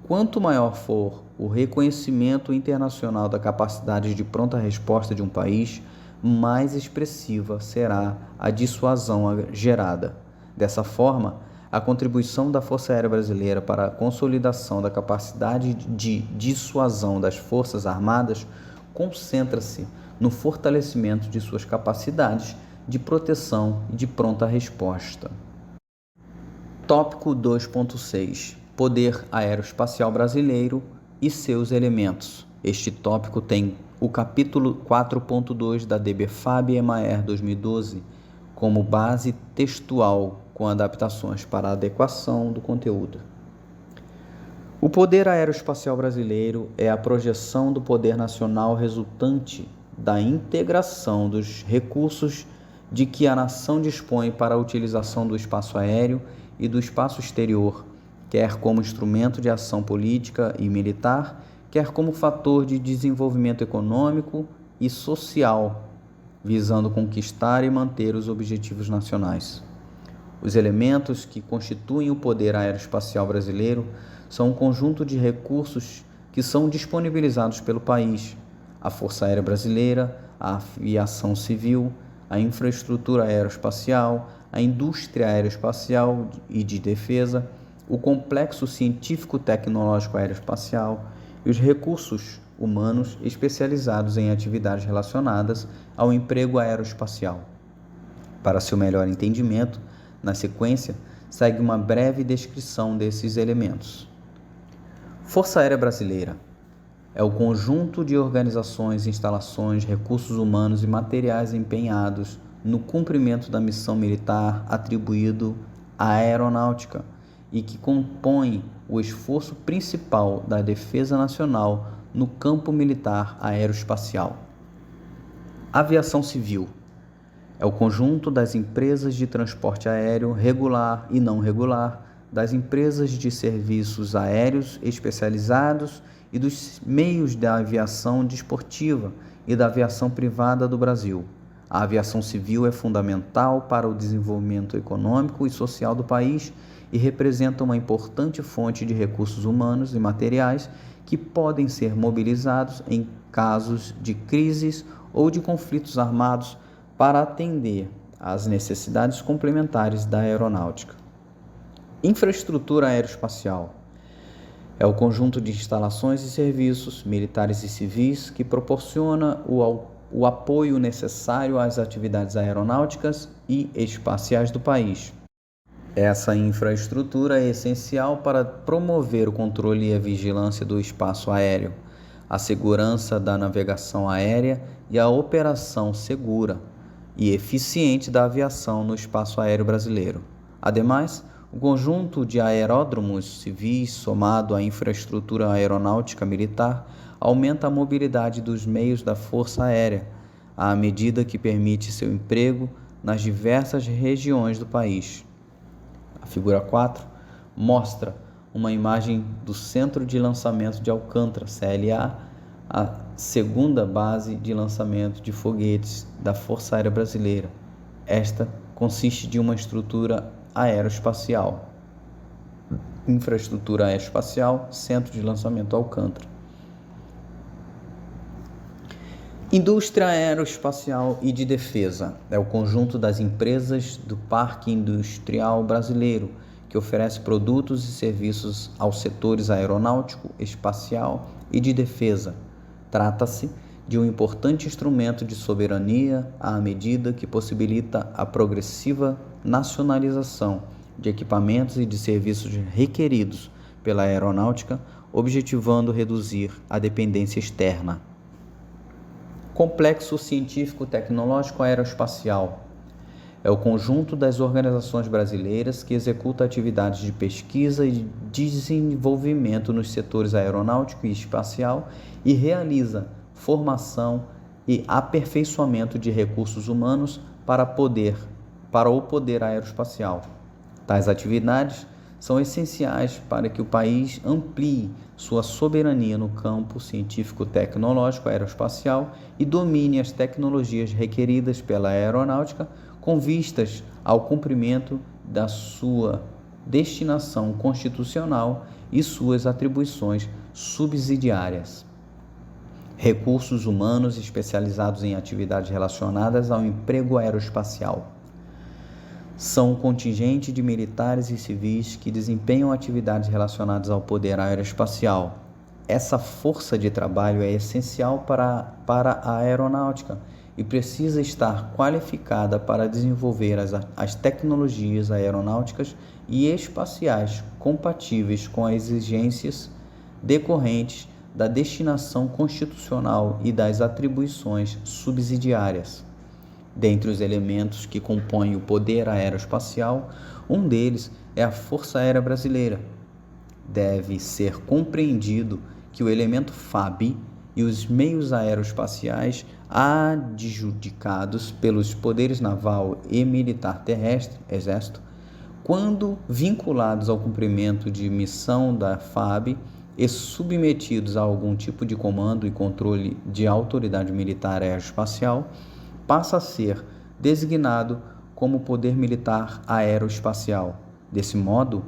Quanto maior for o reconhecimento internacional da capacidade de pronta resposta de um país, mais expressiva será a dissuasão gerada. Dessa forma, a contribuição da Força Aérea Brasileira para a consolidação da capacidade de dissuasão das Forças Armadas concentra-se no fortalecimento de suas capacidades de proteção e de pronta resposta. Tópico 2.6 Poder Aeroespacial Brasileiro e seus elementos. Este tópico tem o capítulo 4.2 da DBFAB-EMAER 2012 como base textual, com adaptações para a adequação do conteúdo. O poder aeroespacial brasileiro é a projeção do poder nacional resultante da integração dos recursos de que a nação dispõe para a utilização do espaço aéreo e do espaço exterior, quer como instrumento de ação política e militar, quer como fator de desenvolvimento econômico e social, visando conquistar e manter os objetivos nacionais. Os elementos que constituem o poder aeroespacial brasileiro são um conjunto de recursos que são disponibilizados pelo país: a Força Aérea Brasileira, a aviação civil, a infraestrutura aeroespacial, a indústria aeroespacial e de defesa, o complexo científico-tecnológico aeroespacial e os recursos humanos especializados em atividades relacionadas ao emprego aeroespacial. Para seu melhor entendimento, na sequência, segue uma breve descrição desses elementos. Força Aérea Brasileira é o conjunto de organizações, instalações, recursos humanos e materiais empenhados no cumprimento da missão militar atribuído à aeronáutica e que compõe o esforço principal da defesa nacional no campo militar aeroespacial. Aviação Civil é o conjunto das empresas de transporte aéreo regular e não regular, das empresas de serviços aéreos especializados e dos meios da aviação desportiva e da aviação privada do Brasil. A aviação civil é fundamental para o desenvolvimento econômico e social do país e representa uma importante fonte de recursos humanos e materiais que podem ser mobilizados em casos de crises ou de conflitos armados para atender às necessidades complementares da aeronáutica. Infraestrutura aeroespacial é o conjunto de instalações e serviços militares e civis que proporciona o apoio necessário às atividades aeronáuticas e espaciais do país. Essa infraestrutura é essencial para promover o controle e a vigilância do espaço aéreo, a segurança da navegação aérea e a operação segura e eficiente da aviação no espaço aéreo brasileiro. Ademais, o conjunto de aeródromos civis somado à infraestrutura aeronáutica militar aumenta a mobilidade dos meios da Força Aérea, à medida que permite seu emprego nas diversas regiões do país. A figura 4 mostra uma imagem do Centro de Lançamento de Alcântara, CLA, a segunda base de lançamento de foguetes da Força Aérea Brasileira. Esta consiste de uma estrutura aeroespacial. Infraestrutura aeroespacial, Centro de Lançamento Alcântara. Indústria aeroespacial e de defesa é o conjunto das empresas do Parque Industrial Brasileiro que oferece produtos e serviços aos setores aeronáutico, espacial e de defesa. Trata-se de um importante instrumento de soberania à medida que possibilita a progressiva nacionalização de equipamentos e de serviços requeridos pela aeronáutica, objetivando reduzir a dependência externa. Complexo científico-tecnológico aeroespacial é o conjunto das organizações brasileiras que executa atividades de pesquisa e desenvolvimento nos setores aeronáutico e espacial e realiza formação e aperfeiçoamento de recursos humanos para o poder aeroespacial. Tais atividades são essenciais para que o país amplie sua soberania no campo científico-tecnológico aeroespacial e domine as tecnologias requeridas pela aeronáutica com vistas ao cumprimento da sua destinação constitucional e suas atribuições subsidiárias. Recursos humanos especializados em atividades relacionadas ao emprego aeroespacial. São um contingente de militares e civis que desempenham atividades relacionadas ao poder aeroespacial. Essa força de trabalho é essencial para a aeronáutica e precisa estar qualificada para desenvolver as tecnologias aeronáuticas e espaciais compatíveis com as exigências decorrentes da destinação constitucional e das atribuições subsidiárias. Dentre os elementos que compõem o poder aeroespacial, um deles é a Força Aérea Brasileira. Deve ser compreendido que o elemento FAB e os meios aeroespaciais adjudicados pelos poderes naval e militar terrestre, Exército, quando vinculados ao cumprimento de missão da FAB e submetidos a algum tipo de comando e controle de autoridade militar aeroespacial, passa a ser designado como Poder Militar Aeroespacial. Desse modo,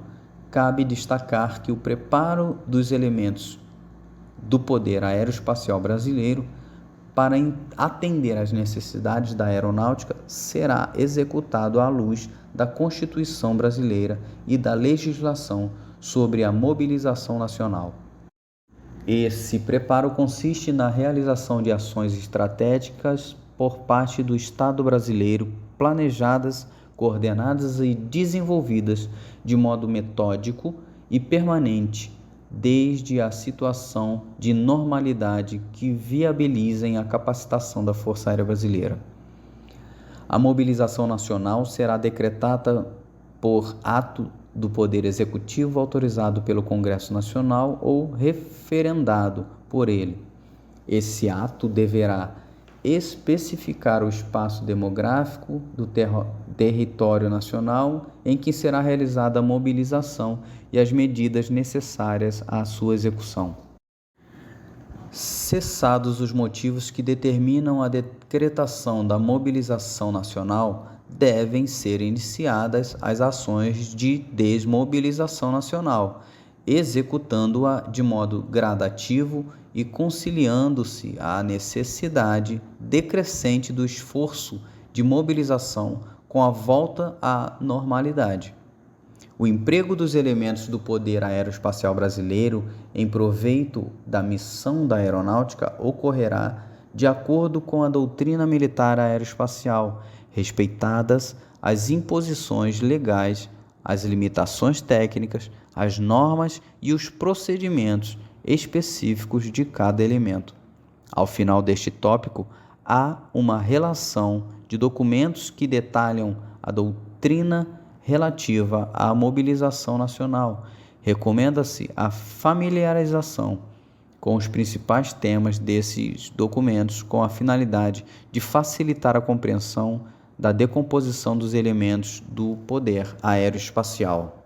cabe destacar que o preparo dos elementos do poder aeroespacial brasileiro para atender às necessidades da aeronáutica será executado à luz da Constituição brasileira e da legislação sobre a mobilização nacional. Esse preparo consiste na realização de ações estratégicas por parte do Estado brasileiro, planejadas, coordenadas e desenvolvidas de modo metódico e permanente, desde a situação de normalidade que viabilizem a capacitação da Força Aérea Brasileira. A mobilização nacional será decretada por ato do Poder Executivo autorizado pelo Congresso Nacional ou referendado por ele. Esse ato deverá especificar o espaço demográfico do território nacional em que será realizada a mobilização e as medidas necessárias à sua execução. Cessados os motivos que determinam a decretação da mobilização nacional, devem ser iniciadas as ações de desmobilização nacional, executando-a de modo gradativo e conciliando-se à necessidade decrescente do esforço de mobilização com a volta à normalidade. O emprego dos elementos do poder aeroespacial brasileiro em proveito da missão da aeronáutica ocorrerá de acordo com a doutrina militar aeroespacial, respeitadas as imposições legais, as limitações técnicas, as normas e os procedimentos específicos de cada elemento. Ao final deste tópico, há uma relação de documentos que detalham a doutrina relativa à mobilização nacional. Recomenda-se a familiarização com os principais temas desses documentos com a finalidade de facilitar a compreensão da decomposição dos elementos do poder aeroespacial.